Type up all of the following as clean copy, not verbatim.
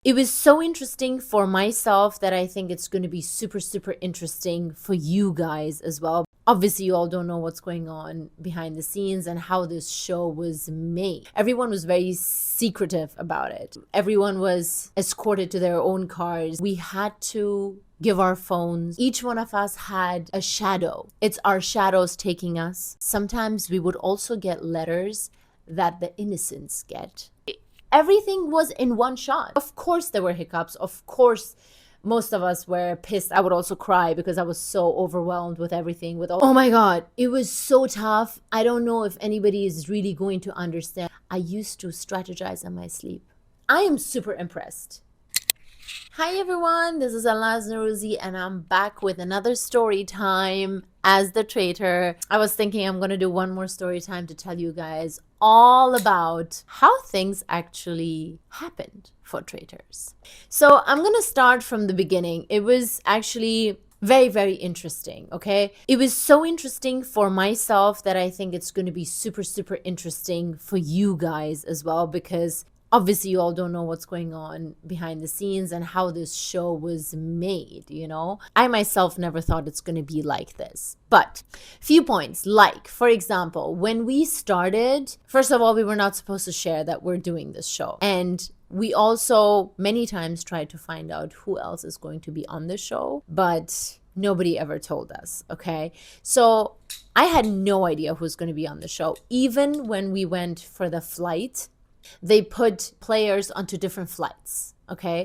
It was so interesting for myself that I think it's going to be super, super interesting for you guys as well. Obviously, you all don't know what's going on behind the scenes and how this show was made. Everyone was very secretive about it. Everyone was escorted to their own cars. We had to give our phones. Each one of us had a shadow. It's our shadows taking us. Sometimes we would also get letters that the innocents get. Everything was in one shot. Of course there were hiccups. Of course most of us were pissed. I would also cry because I was so overwhelmed with everything. Oh my God, it was so tough. I don't know if anybody is really going to understand. I used to strategize in my sleep. I am super impressed. Hi everyone, this is Elnnaz Norouzi and I'm back with another story time as the traitor. I was thinking I'm going to do one more story time to tell you guys all about how things actually happened for traitors. So I'm going to start from the beginning. It was actually very, very interesting, okay? It was so interesting for myself that I think it's going to be super, super interesting for you guys as well, because obviously you all don't know what's going on behind the scenes and how this show was made, you know? I myself never thought it's going to be like this. But few points, like, for example, when we started, first of all, we were not supposed to share that we're doing this show. And we also many times tried to find out who else is going to be on the show, but nobody ever told us, okay? So I had no idea who's going to be on the show. Even when we went for the flight, they put players onto different flights. Okay.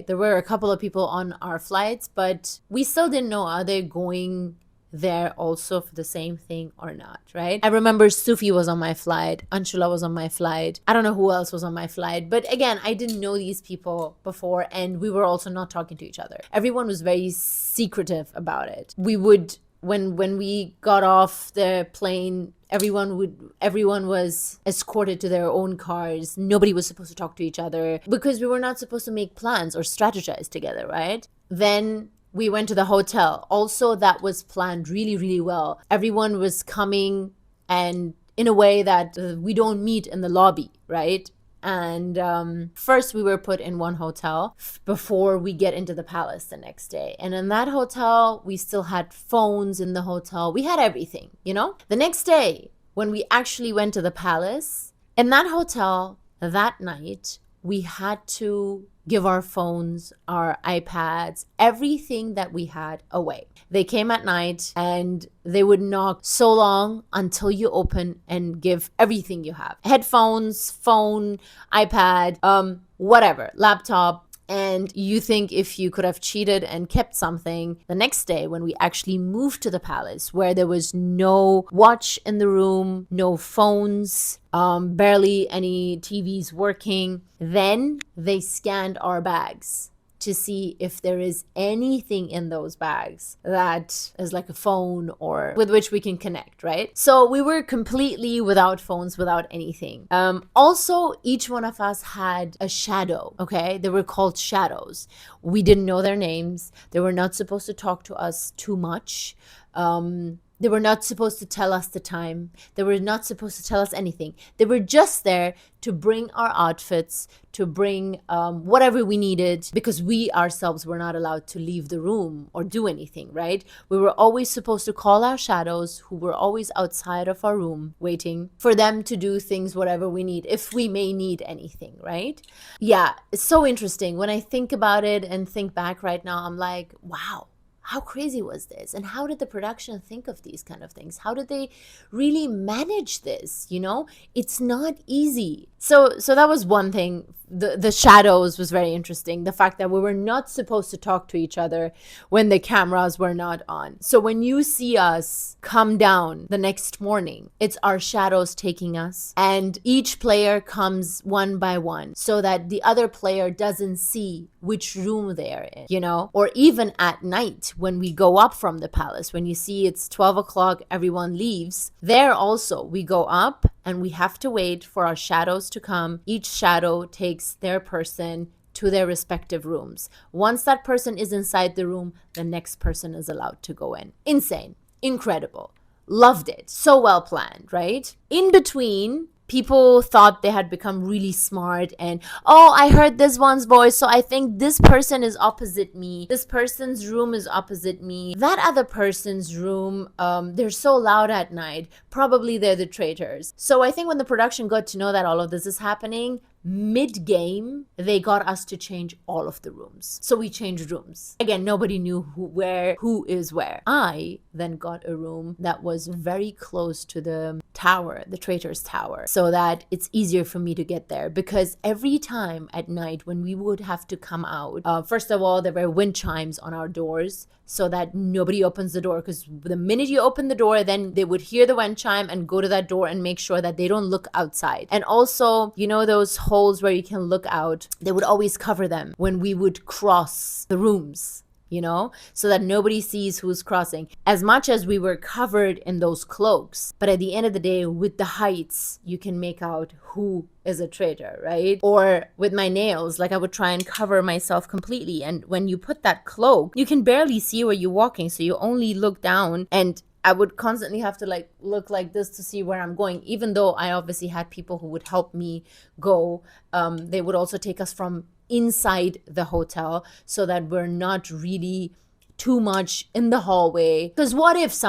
There were a couple of people on our flights, but we still didn't know, are they going there also for the same thing or not, right? I remember Sufi was on my flight, Anshula was on my flight. I don't know who else was on my flight, but again, I didn't know these people before, and we were also not talking to each other. Everyone was very secretive about it. We would, when we got off the plane, everyone was escorted to their own cars. Nobody was supposed to talk to each other because we were not supposed to make plans or strategize together, right? Then we went to the hotel. Also, that was planned really, really well. Everyone was coming, and in a way that we don't meet in the lobby, right? And first we were put in one hotel before we get into the palace the next day. And in that hotel, we still had phones in the hotel. We had everything, you know? The next day, when we actually went to the palace, in that hotel, that night, we had to give our phones, our iPads, everything that we had away. They came at night and they would knock so long until you open and give everything you have. Headphones, phone, iPad, whatever, laptop. And you think if you could have cheated and kept something, the next day when we actually moved to the palace, where there was no watch in the room, no phones, barely any TVs working, then they scanned our bags to see if there is anything in those bags that is like a phone or with which we can connect, right? So we were completely without phones, without anything. Also, each one of us had a shadow, okay? They were called shadows. We didn't know their names. They were not supposed to talk to us too much. They were not supposed to tell us the time. They were not supposed to tell us anything. They were just there to bring our outfits, to bring whatever we needed, because we ourselves were not allowed to leave the room or do anything, right? We were always supposed to call our shadows, who were always outside of our room waiting for them to do things, whatever we need, if we may need anything, right? Yeah, it's so interesting. When I think about it and think back right now, I'm like, wow. How crazy was this? And how did the production think of these kind of things? How did they really manage this? You know, it's not easy. So that was one thing. The shadows was very interesting. The fact that we were not supposed to talk to each other when the cameras were not on. So when you see us come down the next morning, it's our shadows taking us, and each player comes one by one so that the other player doesn't see which room they're in, you know? Or even at night when we go up from the palace, when you see it's 12 o'clock, everyone leaves. There also, we go up and we have to wait for our shadows to come. Each shadow takes their person to their respective rooms. Once that person is inside the room, the next person is allowed to go in. Insane. Incredible. Loved it. So well planned, right? In between, people thought they had become really smart and, oh, I heard this one's voice, so I think this person is opposite me, this person's room is opposite me, that other person's room, they're so loud at night, probably they're the traitors. So I think when the production got to know that all of this is happening, mid-game, they got us to change all of the rooms. So we changed rooms. Again, nobody knew who is where. I then got a room that was very close to the tower, the Traitors tower, so that it's easier for me to get there, because every time at night when we would have to come out, first of all, there were wind chimes on our doors so that nobody opens the door, because the minute you open the door, then they would hear the wind chime and go to that door and make sure that they don't look outside. And also, you know, those holes where you can look out, they would always cover them when we would cross the rooms, you know, so that nobody sees who's crossing. As much as we were covered in those cloaks, but at the end of the day, with the heights, you can make out who is a traitor, right? Or with my nails, like I would try and cover myself completely. And when you put that cloak, you can barely see where you're walking. So you only look down, and I would constantly have to like look like this to see where I'm going, even though I obviously had people who would help me go. They would also take us from inside the hotel so that we're not really too much in the hallway. Because what if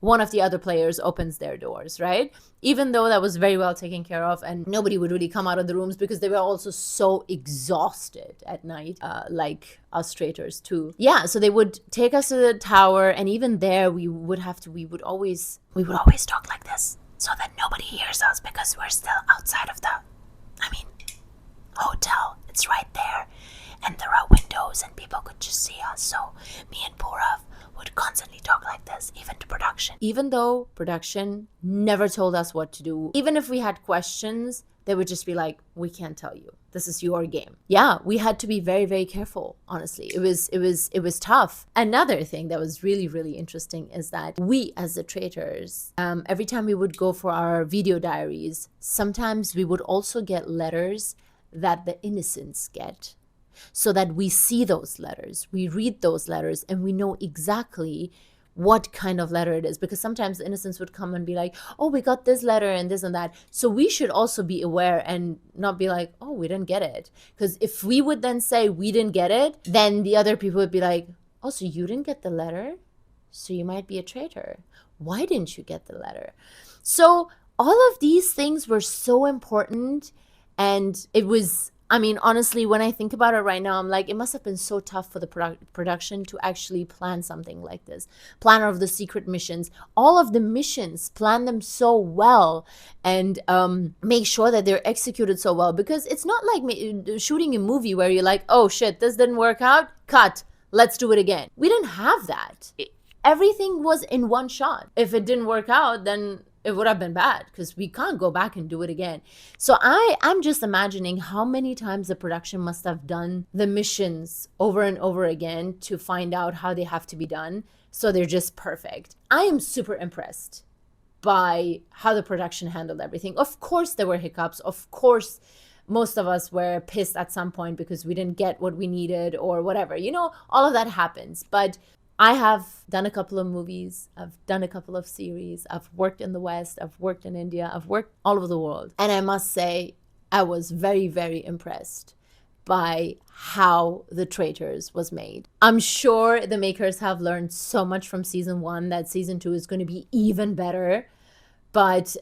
one of the other players opens their doors, right? Even though that was very well taken care of and nobody would really come out of the rooms because they were also so exhausted at night, like us traitors too. Yeah, so they would take us to the tower, and even there we would always talk like this so that nobody hears us, because we're still outside of the hotel. It's right there, and there are windows and people could just see us. So me and Purav would constantly talk like this, even to production. Even though production never told us what to do, even if we had questions, they would just be like, we can't tell you. This is your game. Yeah, we had to be very, very careful, honestly. It was tough. Another thing that was really, really interesting is that we, as the traitors, every time we would go for our video diaries, sometimes we would also get letters that the innocents get, so that we see those letters, we read those letters, and we know exactly what kind of letter it is, because sometimes the innocents would come and be like, oh, we got this letter and this and that. So we should also be aware and not be like, oh, we didn't get it. Because if we would then say we didn't get it, then the other people would be like, oh, so you didn't get the letter, so you might be a traitor. Why didn't you get the letter? So all of these things were so important. And it was, I mean, honestly, when I think about it right now, I'm like, it must have been so tough for the production to actually plan something like this. Planner of the secret missions, all of the missions, plan them so well, and make sure that they're executed so well. Because it's not like shooting a movie where you're like, oh shit, this didn't work out, cut, let's do it again. We didn't have that. Everything was in one shot. If it didn't work out, then it would have been bad, because we can't go back and do it again. So I'm just imagining how many times the production must have done the missions over and over again to find out how they have to be done, so they're just perfect. I am super impressed by how the production handled everything. Of course there were hiccups. Of course most of us were pissed at some point because we didn't get what we needed or whatever. You know, all of that happens. But I have done a couple of movies, I've done a couple of series, I've worked in the West, I've worked in India, I've worked all over the world. And I must say, I was very, very impressed by how The Traitors was made. I'm sure the makers have learned so much from season 1 that season 2 is going to be even better. But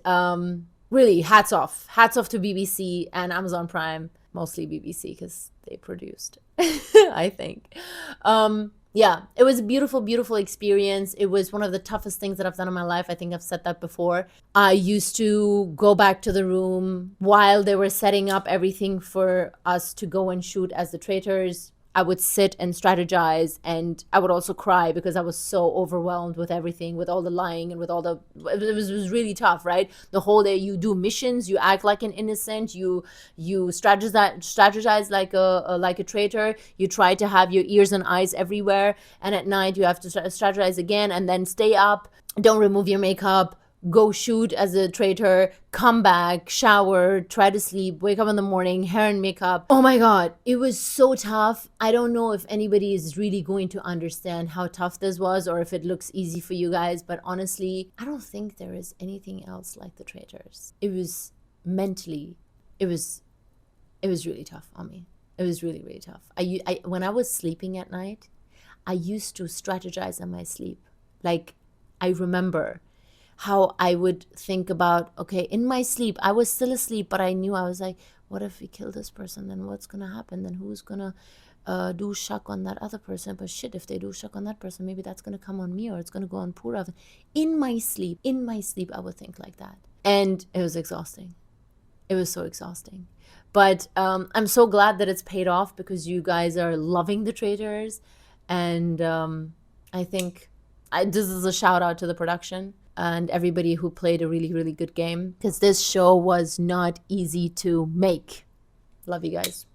really, hats off to BBC and Amazon Prime, mostly BBC because they produced, I think. Yeah, it was a beautiful, beautiful experience. It was one of the toughest things that I've done in my life. I think I've said that before. I used to go back to the room while they were setting up everything for us to go and shoot as the traitors. I would sit and strategize, and I would also cry because I was so overwhelmed with everything, with all the lying and with all the, it was really tough, right? The whole day you do missions, you act like an innocent, you strategize like a traitor, you try to have your ears and eyes everywhere, and at night you have to strategize again and then stay up, don't remove your makeup, go shoot as a traitor, come back, shower, try to sleep, wake up in the morning, hair and makeup. Oh my God, it was so tough. I don't know if anybody is really going to understand how tough this was or if it looks easy for you guys, but honestly, I don't think there is anything else like the Traitors. It was mentally, it was really tough on me. It was really, really tough. I when I was sleeping at night, I used to strategize in my sleep. Like, I remember how I would think about, okay, in my sleep, I was still asleep, but I knew, I was like, what if we kill this person? Then what's going to happen? Then who's going to do shak on that other person? But shit, if they do shak on that person, maybe that's going to come on me, or it's going to go on Purav. In my sleep, I would think like that. And it was exhausting. It was so exhausting. But I'm so glad that it's paid off, because you guys are loving the Traitors. And I think this is a shout out to the production and everybody who played a really, really good game, because this show was not easy to make. Love you guys.